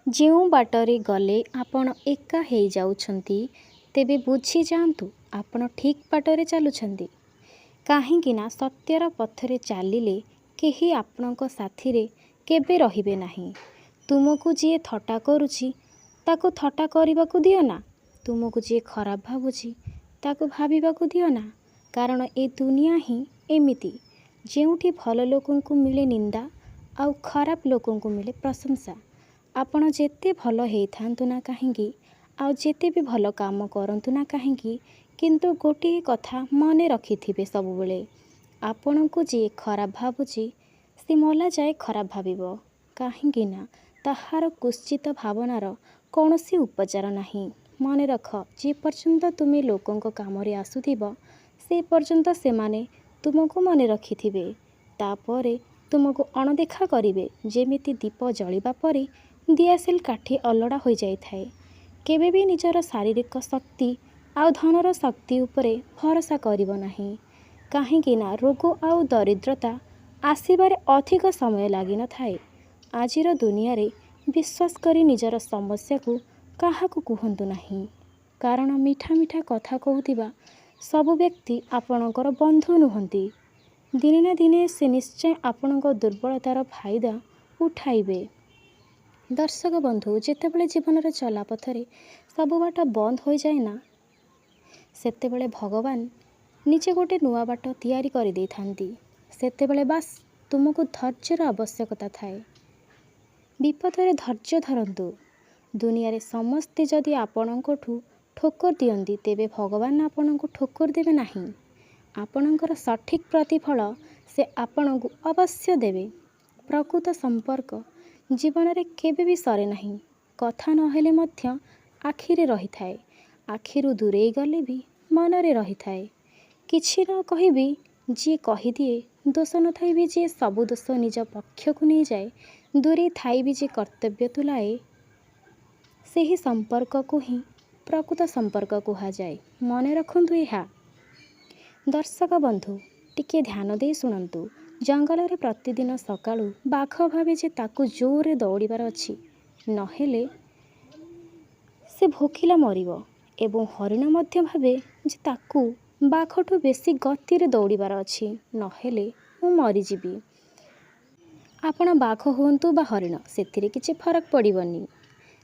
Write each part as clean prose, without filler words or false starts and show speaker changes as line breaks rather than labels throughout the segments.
ଯେଉଁ ବାଟରେ ଗଲେ ଆପଣ ଏକା ହେଇଯାଉଛନ୍ତି, ତେବେ ବୁଝି ଯାଆନ୍ତୁ ଆପଣ ଠିକ୍ ବାଟରେ ଚାଲୁଛନ୍ତି। କାହିଁକି ନା ସତ୍ୟର ପଥରେ ଚାଲିଲେ କେହି ଆପଣଙ୍କ ସାଥିରେ କେବେ ରହିବେ ନାହିଁ। ତୁମକୁ ଯିଏ ଥଟ୍ଟା କରୁଛି ତାକୁ ଥଟ୍ଟା କରିବାକୁ ଦିଅ ନା। ତୁମକୁ ଯିଏ ଖରାପ ଭାବୁଛି ତାକୁ ଭାବିବାକୁ ଦିଅ ନା। କାରଣ ଏ ଦୁନିଆ ହିଁ ଏମିତି, ଯେଉଁଠି ଭଲ ଲୋକଙ୍କୁ ମିଳେ ନିନ୍ଦା ଆଉ ଖରାପ ଲୋକଙ୍କୁ ମିଳେ ପ୍ରଶଂସା। ଆପଣ ଯେତେ ଭଲ ହେଇଥାନ୍ତୁ ନା କାହିଁକି, ଆଉ ଯେତେ ବି ଭଲ କାମ କରନ୍ତୁ ନା କାହିଁକି, କିନ୍ତୁ ଗୋଟିଏ କଥା ମନେ ରଖିଥିବେ ସବୁବେଳେ, ଆପଣଙ୍କୁ ଯିଏ ଖରାପ ଭାବୁଛି ସେ ମଲା ଯାଏ ଖରାପ ଭାବିବ। କାହିଁକି ନା ତାହାର କୁତ୍ସିତ ଭାବନାର କୌଣସି ଉପଚାର ନାହିଁ। ମନେ ରଖ, ଯେ ପର୍ଯ୍ୟନ୍ତ ତୁମେ ଲୋକଙ୍କ କାମରେ ଆସୁଥିବ ସେ ପର୍ଯ୍ୟନ୍ତ ସେମାନେ ତୁମକୁ ମନେ ରଖିଥିବେ। ତାପରେ ତୁମକୁ ଅଣଦେଖା କରିବେ। ଯେମିତି ଦୀପ ଜଳିବା ପରେ ଦିଆସିଲ କାଠି ଅଲଗା ହୋଇଯାଇଥାଏ। କେବେ ବି ନିଜର ଶାରୀରିକ ଶକ୍ତି ଆଉ ଧନର ଶକ୍ତି ଉପରେ ଭରସା କରିବ ନାହିଁ। କାହିଁକି ନା ରୋଗ ଆଉ ଦରିଦ୍ରତା ଆସିବାରେ ଅଧିକ ସମୟ ଲାଗିନଥାଏ। ଆଜିର ଦୁନିଆରେ ବିଶ୍ୱାସ କରି ନିଜର ସମସ୍ୟାକୁ କାହାକୁ କୁହନ୍ତୁ ନାହିଁ। କାରଣ ମିଠା ମିଠା କଥା କହୁଥିବା ସବୁ ବ୍ୟକ୍ତି ଆପଣଙ୍କର ବନ୍ଧୁ ନୁହନ୍ତି। ଦିନେ ନା ଦିନେ ସେ ନିଶ୍ଚୟ ଆପଣଙ୍କ ଦୁର୍ବଳତାର ଫାଇଦା ଉଠାଇବେ। ଦର୍ଶକ ବନ୍ଧୁ, ଯେତେବେଳେ ଜୀବନର ଚଲାପଥରେ ସବୁ ବାଟ ବନ୍ଦ ହୋଇଯାଏ ନା, ସେତେବେଳେ ଭଗବାନ ନିଜେ ଗୋଟେ ନୂଆ ବାଟ ତିଆରି କରିଦେଇଥାନ୍ତି। ସେତେବେଳେ ବାସ୍ ତୁମକୁ ଧୈର୍ଯ୍ୟର ଆବଶ୍ୟକତା ଥାଏ। ବିପଦରେ ଧୈର୍ଯ୍ୟ ଧରନ୍ତୁ। ଦୁନିଆରେ ସମସ୍ତେ ଯଦି ଆପଣଙ୍କଠୁ ଠୋକର ଦିଅନ୍ତି, ତେବେ ଭଗବାନ ଆପଣଙ୍କୁ ଠୋକର ଦେବେ ନାହିଁ। ଆପଣଙ୍କର ସଠିକ୍ ପ୍ରତିଫଳ ସେ ଆପଣଙ୍କୁ ଅବଶ୍ୟ ଦେବେ। ପ୍ରକୃତ ସମ୍ପର୍କ ଜୀବନରେ କେବେ ବି ସରେ ନାହିଁ। କଥା ନହେଲେ ମଧ୍ୟ ଆଖିରେ ରହିଥାଏ। ଆଖିରୁ ଦୂରେଇ ଗଲେ ବି ମନରେ ରହିଥାଏ। କିଛି ନ କହିବି ଯିଏ କହିଦିଏ, ଦୋଷ ନଥାଇ ବି ଯିଏ ସବୁ ଦୋଷ ନିଜ ପକ୍ଷକୁ ନେଇଯାଏ, ଦୂରେଇ ଥାଇ ବି ଯିଏ କର୍ତ୍ତବ୍ୟ ତୁଲାଏ, ସେହି ସମ୍ପର୍କକୁ ହିଁ ପ୍ରକୃତ ସମ୍ପର୍କ କୁହାଯାଏ। ମନେ ରଖନ୍ତୁ ଏହା। ଦର୍ଶକ ବନ୍ଧୁ, ଟିକିଏ ଧ୍ୟାନ ଦେଇ ଶୁଣନ୍ତୁ। ଜଙ୍ଗଲରେ ପ୍ରତିଦିନ ସକାଳୁ ବାଘ ଭାବେ ଯେ ତାକୁ ଜୋରରେ ଦୌଡ଼ିବାର ଅଛି, ନହେଲେ ସେ ଭୋକିଲା ମରିବ। ଏବଂ ହରିଣ ମଧ୍ୟ ଭାବେ ଯେ ତାକୁ ବାଘଠୁ ବେଶୀ ଗତିରେ ଦୌଡ଼ିବାର ଅଛି, ନହେଲେ ମୁଁ ମରିଯିବି। ଆପଣ ବାଘ ହୁଅନ୍ତୁ ବା ହରିଣ, ସେଥିରେ କିଛି ଫରକ ପଡ଼ିବନି।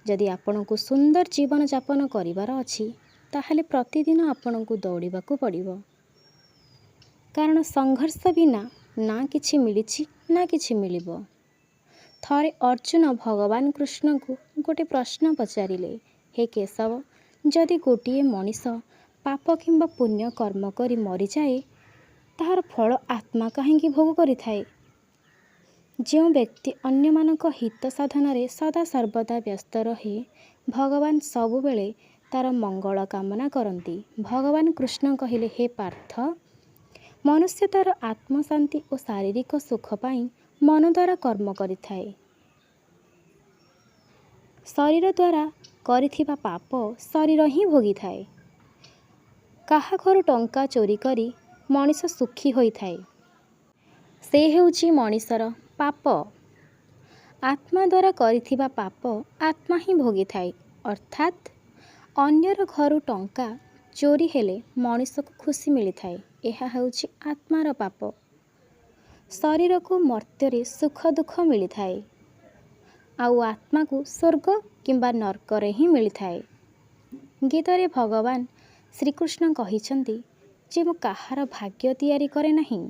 ଯଦି ଆପଣଙ୍କୁ ସୁନ୍ଦର ଜୀବନଯାପନ କରିବାର ଅଛି, ତାହେଲେ ପ୍ରତିଦିନ ଆପଣଙ୍କୁ ଦୌଡ଼ିବାକୁ ପଡ଼ିବ। କାରଣ ସଂଘର୍ଷ ବିନା ନା କିଛି ମିଳିଛି ନା କିଛି ମିଳିବ। ଥରେ ଅର୍ଜୁନ ଭଗବାନ କୃଷ୍ଣଙ୍କୁ ଗୋଟେ ପ୍ରଶ୍ନ ପଚାରିଲେ, ହେ କେଶବ, ଯଦି ଗୋଟିଏ ମଣିଷ ପାପ କିମ୍ବା ପୁଣ୍ୟ କର୍ମ କରି ମରିଯାଏ, ତାହାର ଫଳ ଆତ୍ମା କାହିଁକି ଭୋଗ କରିଥାଏ? ଯେଉଁ ବ୍ୟକ୍ତି ଅନ୍ୟମାନଙ୍କ ହିତ ସାଧନାରେ ସଦା ସର୍ବଦା ବ୍ୟସ୍ତ ରହେ, ଭଗବାନ ସବୁବେଳେ ତାର ମଙ୍ଗଳ କାମନା କରନ୍ତି। ଭଗବାନ କୃଷ୍ଣ କହିଲେ, ହେ ପାର୍ଥ, ମନୁଷ୍ୟ ତାର ଆତ୍ମଶାନ୍ତି ଓ ଶାରୀରିକ ସୁଖ ପାଇଁ ମନ ଦ୍ୱାରା କର୍ମ କରିଥାଏ। ଶରୀର ଦ୍ୱାରା କରିଥିବା ପାପ ଶରୀର ହିଁ ଭୋଗିଥାଏ। କାହା ଘରୁ ଟଙ୍କା ଚୋରି କରି ମଣିଷ ସୁଖୀ ହୋଇଥାଏ, ସେ ହେଉଛି ମଣିଷର ପାପ। ଆତ୍ମା ଦ୍ୱାରା କରିଥିବା ପାପ ଆତ୍ମା ହିଁ ଭୋଗିଥାଏ। ଅର୍ଥାତ୍ ଅନ୍ୟର ଘରୁ ଟଙ୍କା ଚୋରି ହେଲେ ମଣିଷକୁ ଖୁସି ମିଳିଥାଏ, ଏହା ହେଉଛି ଆତ୍ମାର ପାପ। ଶରୀରକୁ ମର୍ତ୍ତ୍ୟରେ ସୁଖ ଦୁଃଖ ମିଳିଥାଏ, ଆଉ ଆତ୍ମାକୁ ସ୍ୱର୍ଗ କିମ୍ବା ନର୍କରେ ହିଁ ମିଳିଥାଏ। ଗୀତାରେ ଭଗବାନ ଶ୍ରୀକୃଷ୍ଣ କହିଛନ୍ତି ଯେ ମୁଁ କାହାର ଭାଗ୍ୟ ତିଆରି କରେ ନାହିଁ,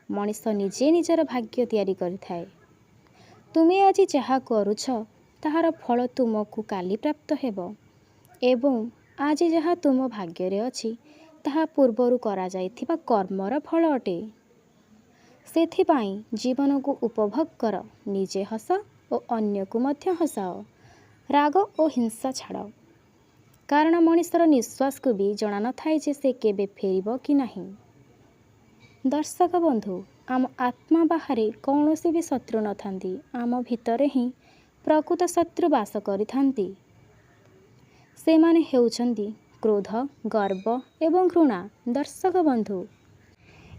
ମଣିଷ ନିଜେ ନିଜର ଭାଗ୍ୟ ତିଆରି କରିଥାଏ। ତୁମେ ଆଜି ଯାହା କରୁଛ ତାହାର ଫଳ ତୁମକୁ କାଲି ପ୍ରାପ୍ତ ହେବ ଏବଂ ଆଜି ଯାହା ତୁମ ଭାଗ୍ୟରେ ଅଛି ତାହା ପୂର୍ବରୁ କରାଯାଇଥିବା କର୍ମର ଫଳ ଅଟେ। ସେଥିପାଇଁ ଜୀବନକୁ ଉପଭୋଗ କର, ନିଜେ ହସ ଓ ଅନ୍ୟକୁ ମଧ୍ୟ ହସାଅ। ରାଗ ଓ ହିଂସା ଛାଡ଼। କାରଣ ମଣିଷର ନିଶ୍ୱାସକୁ ବି ଜଣା ନଥାଏ ଯେ ସେ କେବେ ଫେରିବ କି ନାହିଁ। ଦର୍ଶକ ବନ୍ଧୁ, ଆମ ଆତ୍ମା ବାହାରେ କୌଣସି ବି ଶତ୍ରୁ ନଥାନ୍ତି। ଆମ ଭିତରେ ହିଁ ପ୍ରକୃତ ଶତ୍ରୁ ବାସ କରିଥାନ୍ତି। ସେମାନେ ହେଉଛନ୍ତି କ୍ରୋଧ, ଗର୍ବ ଏବଂ ଘୃଣା। ଦର୍ଶକ ବନ୍ଧୁ,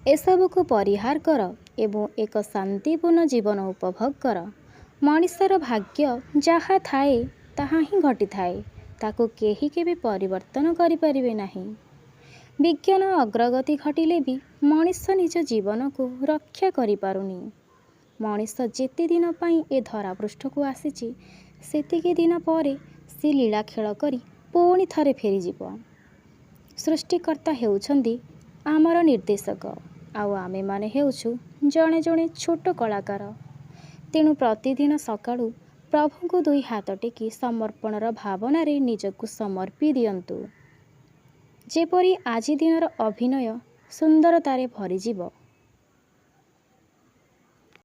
ଏସବୁକୁ ପରିହାର କର ଏବଂ ଏକ ଶାନ୍ତିପୂର୍ଣ୍ଣ ଜୀବନ ଉପଭୋଗ କର। ମଣିଷର ଭାଗ୍ୟ ଯାହା ଥାଏ ତାହା ହିଁ ଘଟିଥାଏ। ତାକୁ କେହି କେବେ ପରିବର୍ତ୍ତନ କରିପାରିବେ ନାହିଁ। ବିଜ୍ଞାନ ଅଗ୍ରଗତି ଘଟିଲେ ବି ମଣିଷ ନିଜ ଜୀବନକୁ ରକ୍ଷା କରିପାରୁନି। ମଣିଷ ଯେତେ ଦିନ ପାଇଁ ଏ ଧରାପୃଷ୍ଠକୁ ଆସିଛି ସେତିକି ଦିନ ପରେ ସେ ଲୀଳା ଖେଳ କରି ପୁଣି ଥରେ ଫେରିଯିବ। ସୃଷ୍ଟିକର୍ତ୍ତା ହେଉଛନ୍ତି ଆମର ନିର୍ଦ୍ଦେଶକ, ଆଉ ଆମେମାନେ ହେଉଛୁ ଜଣେ ଜଣେ ଛୋଟ କଳାକାର। ତେଣୁ ପ୍ରତିଦିନ ସକାଳୁ ପ୍ରଭୁଙ୍କୁ ଦୁଇ ହାତ ଟେକି ସମର୍ପଣର ଭାବନାରେ ନିଜକୁ ସମର୍ପି ଦିଅନ୍ତୁ। ଯେପରି ଆଜି ଦିନର ଅଭିନୟ ସୁନ୍ଦରତାରେ ଭରିଯିବ।